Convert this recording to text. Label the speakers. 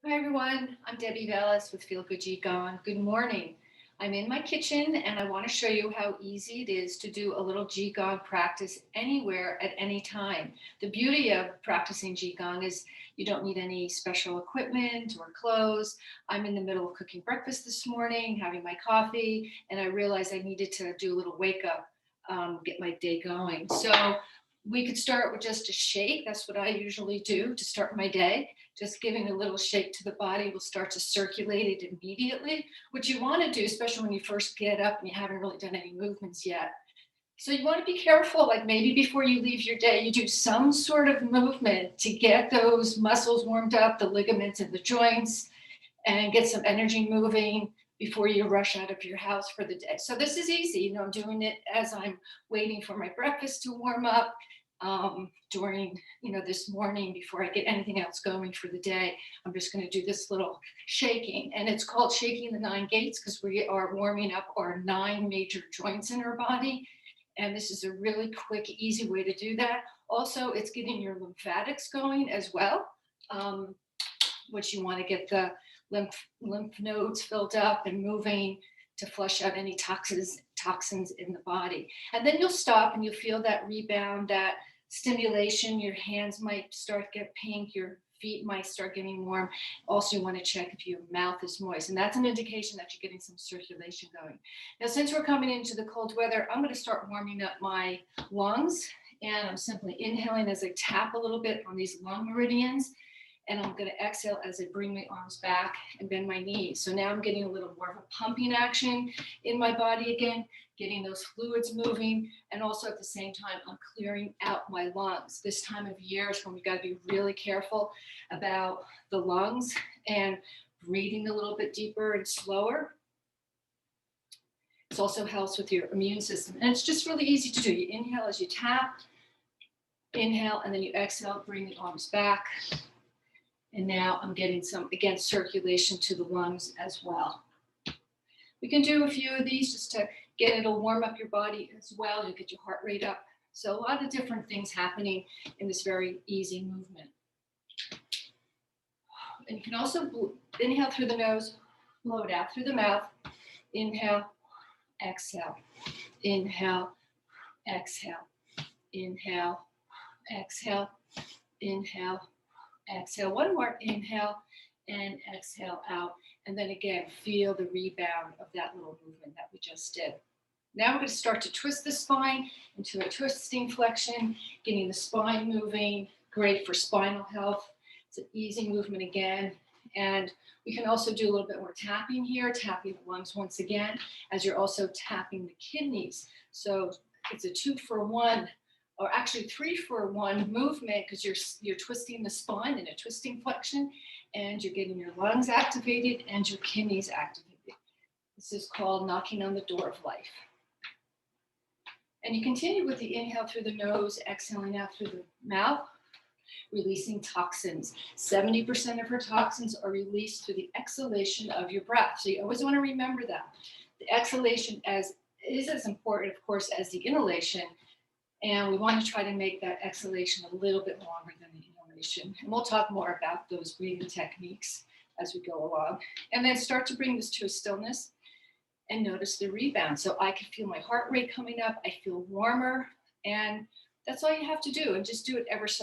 Speaker 1: Hi everyone, I'm Debbie Vallis with Feel Good Qigong. Good morning. I'm in my kitchen and I want to show you how easy it is to do a little Qigong practice anywhere at any time. The beauty of practicing Qigong is you don't need any special equipment or clothes. I'm in the middle of cooking breakfast this morning, having my coffee, and I realized I needed to do a little wake up, get my day going. So we could start with just a shake. That's what I usually do to start my day. Just giving a little shake to the body will start to circulate it immediately. What you want to do, especially when you first get up and you haven't really done any movements yet. So you want to be careful, like maybe before you leave your day, you do some sort of movement to get those muscles warmed up, the ligaments and the joints, and get some energy moving before you rush out of your house for the day. So this is easy. I'm doing it as I'm waiting for my breakfast to warm up, during, this morning before I get anything else going for the day. I'm just going to do this little shaking, and it's called shaking the nine gates because we are warming up our nine major joints in our body. And this is a really quick, easy way to do that. Also, it's getting your lymphatics going as well, which you want to get the lymph nodes filled up and moving to flush out any toxins in the body. And then you'll stop and you'll feel that rebound, that stimulation. Your hands might start to get pink, your feet might start getting warm. Also, you want to check if your mouth is moist, and that's an indication that you're getting some circulation going. Now, since we're coming into the cold weather, I'm going to start warming up my lungs, and I'm simply inhaling as I tap a little bit on these lung meridians, and I'm going to exhale as I bring my arms back and bend my knees. So now I'm getting a little more of a pumping action in my body again, getting those fluids moving, and also at the same time, I'm clearing out my lungs. This time of year is when we got to be really careful about the lungs and breathing a little bit deeper and slower. It also helps with your immune system. And it's just really easy to do. You inhale as you tap, inhale, and then you exhale, bring the arms back. And now I'm getting some, again, circulation to the lungs as well. We can do a few of these just to it'll warm up your body as well. You'll get your heart rate up. So a lot of different things happening in this very easy movement. And you can also inhale through the nose, blow it out through the mouth. Inhale, exhale, inhale, exhale, inhale, exhale, inhale, exhale. One more, inhale and exhale out. And then again, feel the rebound of that little movement that we just did. Now we're going to start to twist the spine into a twisting flexion, getting the spine moving, great for spinal health. It's an easy movement again. And we can also do a little bit more tapping here, tapping the lungs once again, as you're also tapping the kidneys. So it's a 2-for-1, or actually 3-for-1 movement, because you're twisting the spine in a twisting flexion, and you're getting your lungs activated and your kidneys activated. This is called knocking on the door of life. And you continue with the inhale through the nose, exhaling out through the mouth, releasing toxins. 70% of our toxins are released through the exhalation of your breath. So you always want to remember that. The exhalation is as important, of course, as the inhalation. And we want to try to make that exhalation a little bit longer than the inhalation. And we'll talk more about those breathing techniques as we go along. And then start to bring this to a stillness and notice the rebound. So I can feel my heart rate coming up. I feel warmer. And that's all you have to do. And just do it ever so